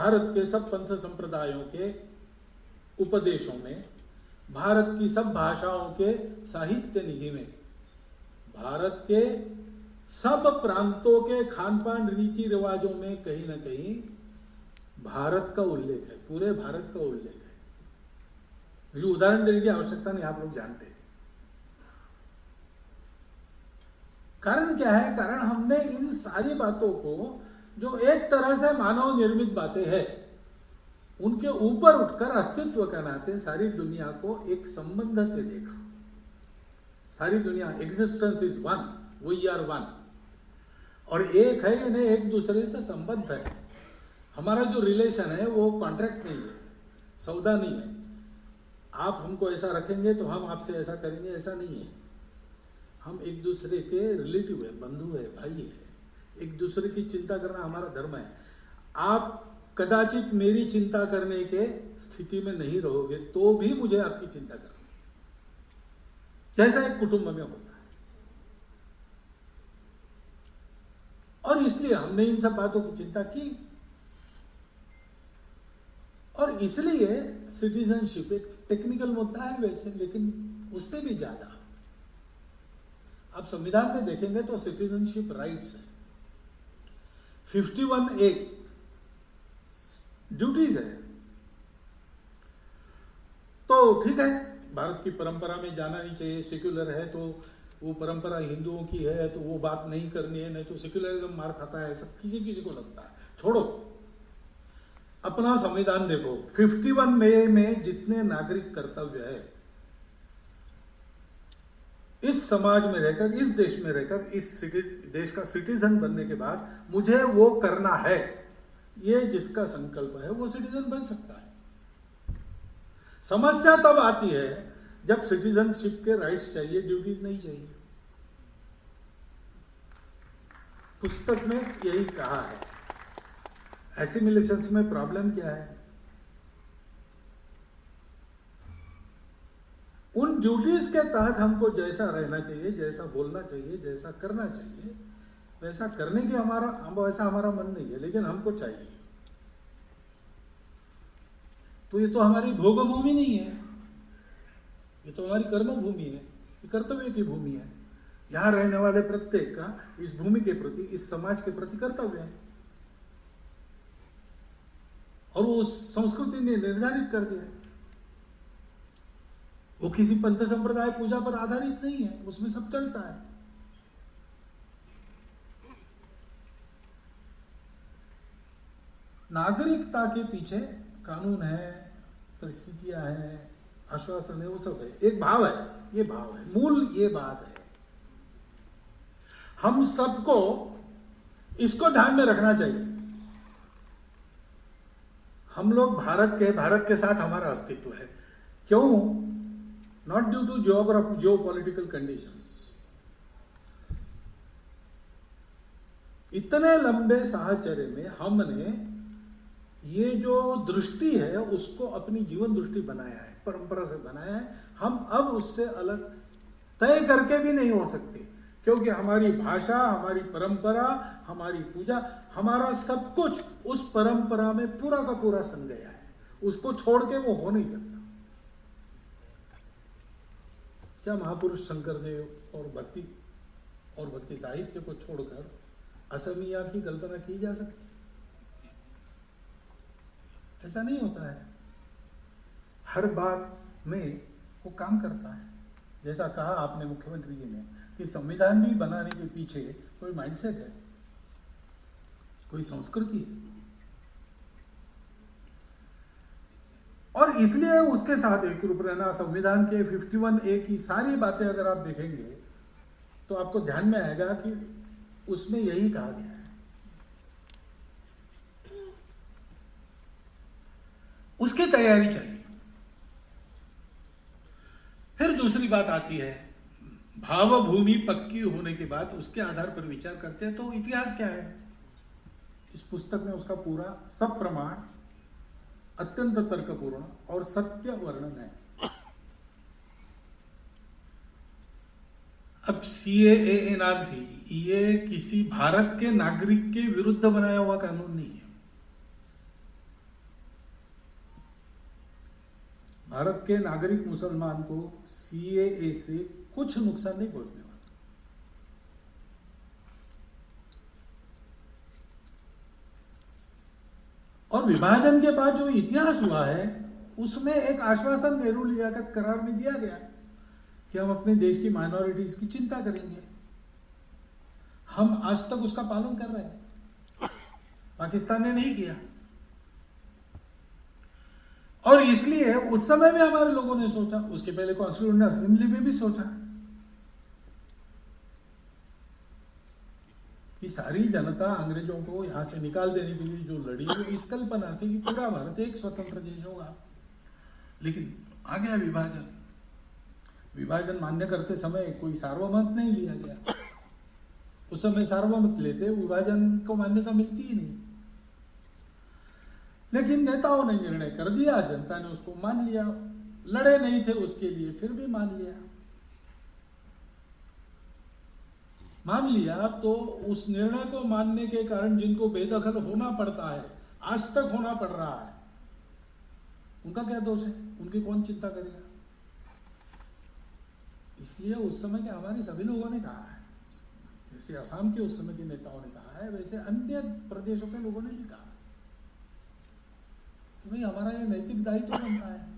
भारत के सब पंथ संप्रदायों के उपदेशों में, भारत की सब भाषाओं के साहित्य निधि में, भारत के सब प्रांतों के खान पान रीति रिवाजों में कहीं ना कहीं भारत का उल्लेख है, पूरे भारत का उल्लेख है। मुझे उदाहरण देने की आवश्यकता नहीं, आप लोग जानते हैं। कारण क्या है? कारण हमने इन सारी बातों को, जो एक तरह से मानव निर्मित बातें हैं, उनके ऊपर उठकर अस्तित्व के नाते सारी दुनिया को एक संबंध से देखा। सारी दुनिया, existence is one, we are one, और एक है, यानी एक दूसरे से संबद्ध है। हमारा जो रिलेशन है वो कॉन्ट्रैक्ट नहीं है, सौदा नहीं है। आप हमको ऐसा रखेंगे तो हम आपसे ऐसा करेंगे, ऐसा नहीं है। हम एक दूसरे के रिलेटिव है, बंधु है, भाई है। एक दूसरे की चिंता करना हमारा धर्म है। आप कदाचित मेरी चिंता करने के स्थिति में नहीं रहोगे तो भी मुझे आपकी चिंता करनी है, जैसा एक कुटुंब में होता है। और इसलिए हमने इन सब बातों की चिंता की, और इसलिए सिटीजनशिप एक टेक्निकल मुद्दा है वैसे, लेकिन उससे भी ज्यादा आप संविधान में देखेंगे तो सिटीजनशिप राइट्स है, 51A ड्यूटीज है। तो ठीक है, भारत की परंपरा में जाना नहीं चाहिए, सेक्युलर है तो वो परंपरा हिंदुओं की है तो वो बात नहीं करनी है, नहीं तो सेक्युलरिज्म मार खाता है, सब किसी किसी को लगता है। छोड़ो, अपना संविधान देखो। 51A में जितने नागरिक कर्तव्य है, इस समाज में रहकर, इस देश में रहकर, इस देश का सिटीजन बनने के बाद मुझे वो करना है, ये जिसका संकल्प है वो सिटीजन बन सकता है। समस्या तब आती है जब सिटीजनशिप के राइट्स चाहिए, ड्यूटीज नहीं चाहिए। पुस्तक में यही कहा है। एसिमिलेशंस में प्रॉब्लम क्या है? उन ड्यूटीज के तहत हमको जैसा रहना चाहिए, जैसा बोलना चाहिए, जैसा करना चाहिए, वैसा करने की वैसा हमारा मन नहीं है, लेकिन हमको चाहिए। तो ये तो हमारी भोग भूमि नहीं है, ये तो हमारी कर्म भूमि है, ये कर्तव्य की भूमि है। यहां रहने वाले प्रत्येक का इस भूमि के प्रति, इस समाज के प्रति कर्तव्य है, और वो संस्कृति ने निर्धारित कर दिया है। वो किसी पंथ संप्रदाय पूजा पर आधारित नहीं है, उसमें सब चलता है। नागरिकता के पीछे कानून है, परिस्थितियां हैं, आश्वासन है, वो सब है। एक भाव है, ये भाव है, मूल ये बात है। हम सबको इसको ध्यान में रखना चाहिए। हम लोग भारत के साथ हमारा अस्तित्व है। क्यों? Not due to geopolitical conditions. इतने लंबे साहचर्य में हमने ये जो दृष्टि है उसको अपनी जीवन दृष्टि बनाया है, परंपरा से बनाया है। हम अब उससे अलग तय करके भी नहीं हो सकते, क्योंकि हमारी भाषा, हमारी परंपरा, हमारी पूजा, हमारा सब कुछ उस परंपरा में पूरा का पूरा सन गया है। उसको छोड़ के वो हो नहीं सकता। क्या महापुरुष शंकरदेव और भक्ति साहित्य को छोड़कर असमिया की कल्पना की जा सकती? ऐसा नहीं होता है। हर बात में वो काम करता है। जैसा कहा आपने मुख्यमंत्री जी ने कि संविधान भी बनाने के पीछे कोई माइंडसेट है, कोई संस्कृति है, और इसलिए उसके साथ एक रूप रहना। संविधान के 51A की सारी बातें अगर आप देखेंगे तो आपको ध्यान में आएगा कि उसमें यही कहा गया है। उसकी तैयारी चाहिए। फिर दूसरी बात आती है, भाव भूमि पक्की होने के बाद उसके आधार पर विचार करते हैं तो इतिहास क्या है। इस पुस्तक में उसका पूरा सब प्रमाण अत्यंत तर्कपूर्ण और सत्य वर्णन है। अब CAA NRC ये किसी भारत के नागरिक के विरुद्ध बनाया हुआ कानून नहीं है। भारत के नागरिक मुसलमान को सीएए से कुछ नुकसान नहीं पहुंचने वाला। और विभाजन के बाद जो इतिहास हुआ है उसमें एक आश्वासन नेहरू लियाकत करार में दिया गया कि हम अपने देश की माइनॉरिटीज की चिंता करेंगे। हम आज तक उसका पालन कर रहे हैं, पाकिस्तान ने नहीं किया। और इसलिए उस समय में हमारे लोगों ने सोचा, उसके पहले कॉन्स्टिट्यूएंट असेंबली में भी सोचा कि सारी जनता अंग्रेजों को यहां से निकाल देने के लिए जो लड़ी वो इस कल्पना से कि पूरा भारत एक स्वतंत्र देश होगा। लेकिन आ गया विभाजन। विभाजन मान्य करते समय कोई सार्वमत नहीं लिया गया। उस समय सार्वमत लेते विभाजन को मान्यता मिलती ही नहीं। लेकिन नेताओं ने निर्णय कर दिया, जनता ने उसको मान लिया। लड़े नहीं थे उसके लिए, फिर भी मान लिया। मान लिया तो उस निर्णय को मानने के कारण जिनको बेदखल होना पड़ता है, आज तक होना पड़ रहा है, उनका क्या दोष है? उनकी कौन चिंता करेगा? इसलिए उस समय के हमारे सभी लोगों ने कहा है, जैसे असम के उस समय के नेताओं ने कहा है, वैसे अन्य प्रदेशों के लोगों ने भी कहा कि भाई हमारा ये नैतिक दायित्व बनता है,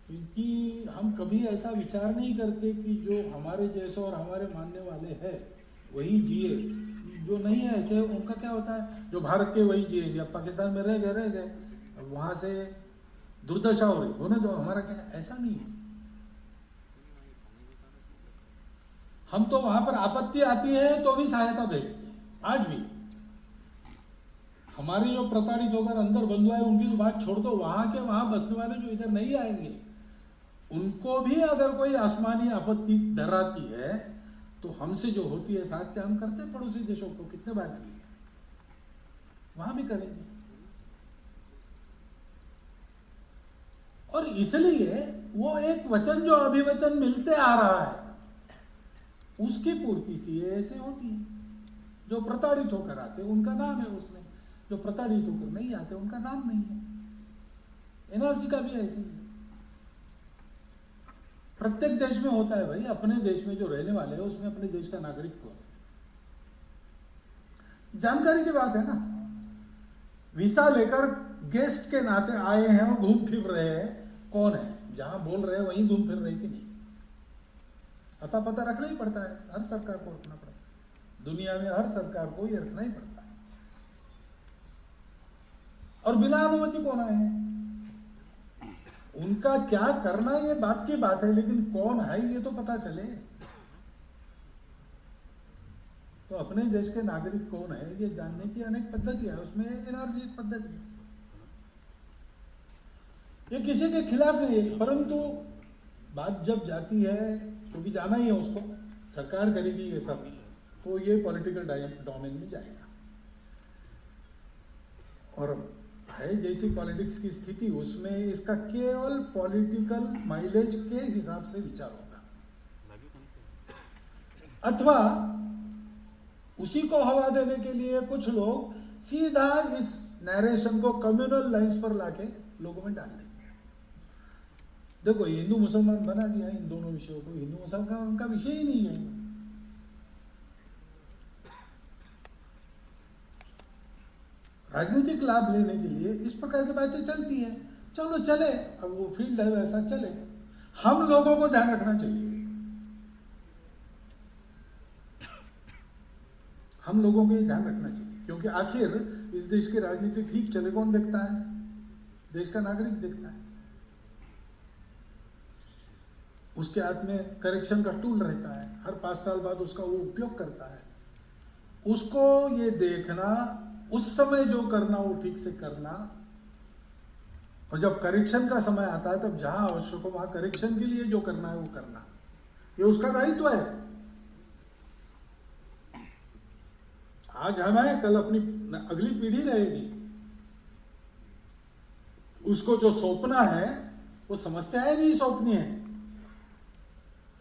क्योंकि हम कभी ऐसा विचार नहीं करते कि जो हमारे जैसे और हमारे मानने वाले हैं वही जिए, जो नहीं है ऐसे उनका क्या होता है, जो भारत के वही जिएंगे। अब पाकिस्तान में रह गए, अब वहां से दुर्दशा हो रही, होने दो, हमारा क्या, ऐसा नहीं है। हम तो वहां पर आपत्ति आती है तो भी सहायता भेजते हैं। आज भी हमारे जो प्रताड़ित होकर अंदर बंधु है उनकी तो बात छोड़ दो, वहां के वहां बसने वाले जो इधर नहीं आएंगे उनको भी अगर कोई आसमानी आपत्ति डराती है तो हमसे जो होती है साथ हम करते हैं पड़ोसी देशों को, कितने बार किए, वहां भी करेंगे। और इसलिए वो एक वचन जो अभिवचन मिलते आ रहा है उसकी पूर्ति सी ऐसे होती है। जो प्रताड़ित होकर आते उनका नाम है उसमें, जो प्रताड़ित होकर नहीं आते उनका नाम नहीं है। एनआरसी का भी ऐसे ही है। प्रत्येक देश में होता है भाई, अपने देश में जो रहने वाले हैं उसमें अपने देश का नागरिक कौन है, जानकारी की बात है ना। वीसा लेकर गेस्ट के नाते आए हैं और घूम फिर रहे हैं, कौन है, जहां बोल रहे हैं वहीं घूम फिर रहे कि नहीं, अता पता रखना ही पड़ता है। हर सरकार को रखना पड़ता है, दुनिया में हर सरकार को ये रखना ही पड़ता है। और बिना अनुमति कौन आए हैं, उनका क्या करना ये बात की बात है, लेकिन कौन है ये तो पता चले। तो अपने देश के नागरिक कौन है ये जानने की अनेक पद्धतियां है, उसमें एनआरसी एक पद्धति है। ये किसी के खिलाफ नहीं है, परंतु बात जब जाती है, क्योंकि जाना ही है उसको, सरकार करेगी ये सब, तो ये पॉलिटिकल डोमेन में जाएगा। और है जैसी पॉलिटिक्स की स्थिति, उसमें इसका केवल पॉलिटिकल माइलेज के हिसाब से विचार होगा, अथवा उसी को हवा देने के लिए कुछ लोग सीधा इस नैरेशन को कम्युनल लाइंस पर लाके लोगों में डाल देंगे। देखो हिंदू मुसलमान बना दिया इन दोनों विषयों को, हिंदू मुसलमान उनका विषय ही नहीं है। राजनीतिक लाभ लेने के लिए इस प्रकार की बातें चलती है, चलो चले, अब वो फील्ड है वैसा चले। हम लोगों को ध्यान रखना चाहिए, हम लोगों को ध्यान रखना चाहिए, क्योंकि आखिर इस देश की राजनीति ठीक चले कौन देखता है, देश का नागरिक देखता है। उसके हाथ में करेक्शन का टूल रहता है, हर 5 साल बाद उसका वो उपयोग करता है। उसको ये देखना, उस समय जो करना वो ठीक से करना, और जब करेक्शन का समय आता है तब जहां आवश्यक हो वहां करेक्शन के लिए जो करना है वो करना, ये उसका दायित्व है। आज हम हैं, कल अपनी अगली पीढ़ी रहेगी, उसको जो सौंपना है वो समस्याएं नहीं सौंपनी है,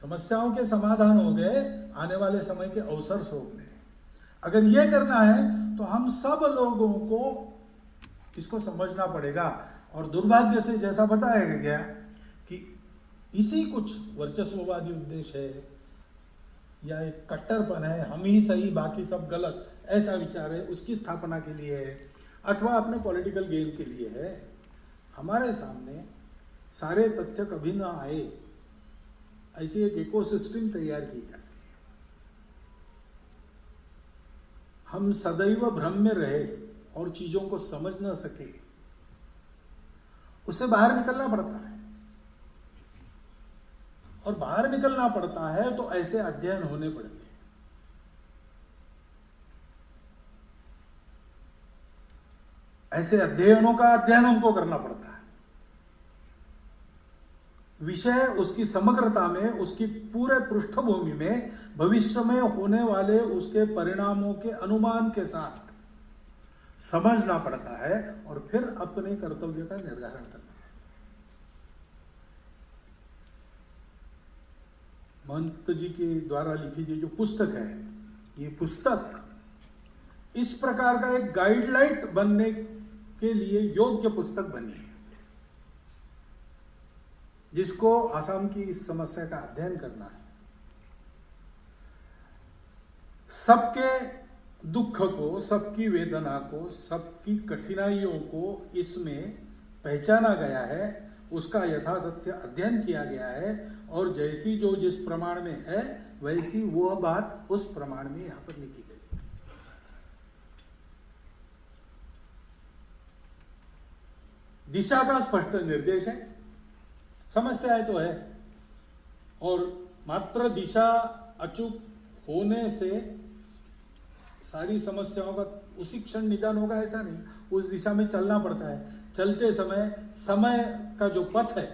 समस्याओं के समाधान हो गए, आने वाले समय के अवसर सौंपने। अगर ये करना है तो हम सब लोगों को इसको समझना पड़ेगा और दुर्भाग्य से जैसा बताया गया कि इसी कुछ वर्चस्ववादी उद्देश्य है या एक कट्टरपन है, हम ही सही बाकी सब गलत, ऐसा विचार है, उसकी स्थापना के लिए है, अथवा अपने पॉलिटिकल गेन के लिए है। हमारे सामने सारे तथ्य कभी ना आए, ऐसी एक इकोसिस्टम तैयार की जाए। हम सदैव भ्रम में रहे और चीजों को समझ न सके, उससे बाहर निकलना पड़ता है। और बाहर निकलना पड़ता है तो ऐसे अध्ययन होने पड़ते हैं। ऐसे अध्ययनों का अध्ययन हमको करना पड़ता है। विषय उसकी समग्रता में, उसकी पूरे पृष्ठभूमि में, भविष्य में होने वाले उसके परिणामों के अनुमान के साथ समझना पड़ता है और फिर अपने कर्तव्य का निर्धारण करना। महंत जी के द्वारा लिखी गई जो पुस्तक है, ये पुस्तक इस प्रकार का एक गाइडलाइन बनने के लिए योग्य पुस्तक बनी है, जिसको असम की इस समस्या का अध्ययन करना है। सबके दुख को, सबकी वेदना को, सबकी कठिनाइयों को इसमें पहचाना गया है, उसका यथातथ्य अध्ययन किया गया है और जैसी जो जिस प्रमाण में है वैसी वह बात उस प्रमाण में यहां पर लिखी गई। दिशा का स्पष्ट निर्देश है, समस्याएं तो है, और मात्र दिशा अचूक होने से सारी समस्याओं का उसी क्षण निदान होगा ऐसा नहीं, उस दिशा में चलना पड़ता है। चलते समय का जो पथ है,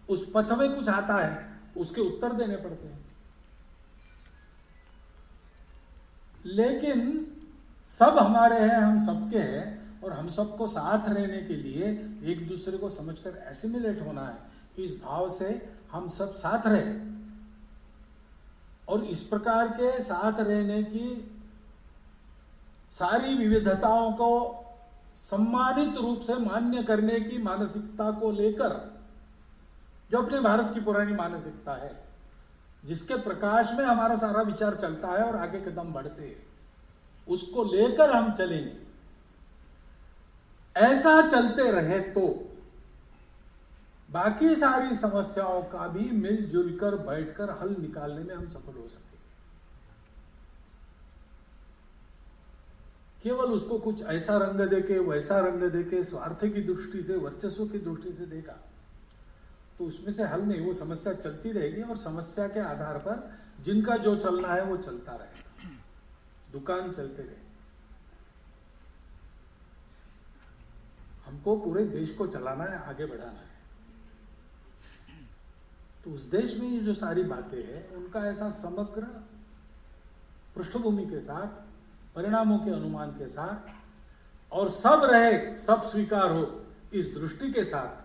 उस पथ में कुछ आता है, उसके उत्तर देने पड़ते हैं। लेकिन सब हमारे हैं, हम सबके हैं, और हम सबको साथ रहने के लिए एक दूसरे को समझकर एसिमिलेट होना है। इस भाव से हम सब साथ रहे और इस प्रकार के साथ रहने की सारी विविधताओं को सम्मानित रूप से मान्य करने की मानसिकता को लेकर, जो अपने भारत की पुरानी मानसिकता है, जिसके प्रकाश में हमारा सारा विचार चलता है और आगे कदम बढ़ते हैं, उसको लेकर हम चलेंगे। ऐसा चलते रहे तो बाकी सारी समस्याओं का भी मिलजुल कर बैठकर हल निकालने में हम सफल हो सकेंगे। केवल उसको कुछ ऐसा रंग देके, वैसा रंग देके, स्वार्थ की दृष्टि से, वर्चस्व की दृष्टि से देखा तो उसमें से हल नहीं। वो समस्या चलती रहेगी और समस्या के आधार पर जिनका जो चलना है वो चलता रहेगा, दुकान चलते रहे। हमको पूरे देश को चलाना है, आगे बढ़ाना है। तो उस देश में ये जो सारी बातें हैं, उनका ऐसा समग्र पृष्ठभूमि के साथ, परिणामों के अनुमान के साथ, और सब रहे, सब स्वीकार हो, इस दृष्टि के साथ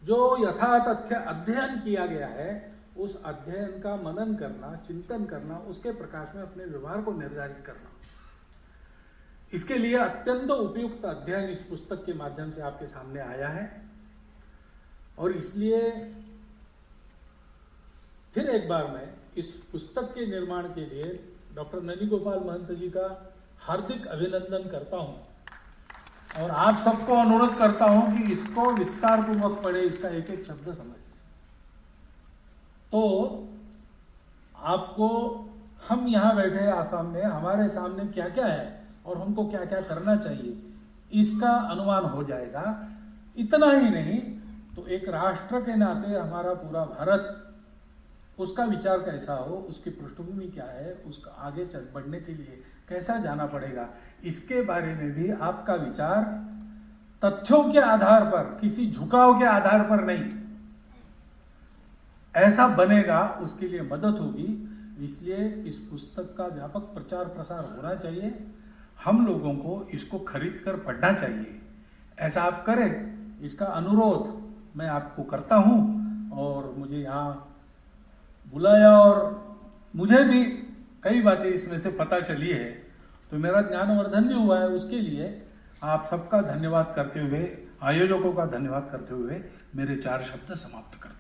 जो यथातथ्य अध्ययन किया गया है, उस अध्ययन का मनन करना, चिंतन करना, उसके प्रकाश में अपने व्यवहार को निर्धारित करना। इसके लिए अत्यंत उपयुक्त अध्ययन इस पुस्तक के माध्यम से आपके सामने आया है। और इसलिए फिर एक बार मैं इस पुस्तक के निर्माण के लिए डॉक्टर ननी गोपाल महंत जी का हार्दिक अभिनंदन करता हूं और आप सबको अनुरोध करता हूं कि इसको विस्तार पूर्वक पढ़े, इसका एक एक शब्द समझे। तो आपको हम यहां बैठे आसाम में, हमारे सामने क्या क्या है और हमको क्या क्या करना चाहिए, इसका अनुमान हो जाएगा। इतना ही नहीं तो एक राष्ट्र के नाते हमारा पूरा भारत, उसका विचार कैसा हो, उसकी पृष्ठभूमि क्या है, उसका आगे चल बढ़ने के लिए कैसा जाना पड़ेगा, इसके बारे में भी आपका विचार तथ्यों के आधार पर, किसी झुकाव के आधार पर नहीं, ऐसा बनेगा, उसके लिए मदद होगी। इसलिए इस पुस्तक का व्यापक प्रचार प्रसार होना चाहिए। हम लोगों को इसको खरीद कर पढ़ना चाहिए। ऐसा आप करें, इसका अनुरोध मैं आपको करता हूं। और मुझे यहाँ बुलाया और मुझे भी कई बातें इसमें से पता चली है, तो मेरा ज्ञानवर्धन भी हुआ है। उसके लिए आप सबका धन्यवाद करते हुए आयोजकों का धन्यवाद करते हुए मेरे 4 शब्द समाप्त करता हूं।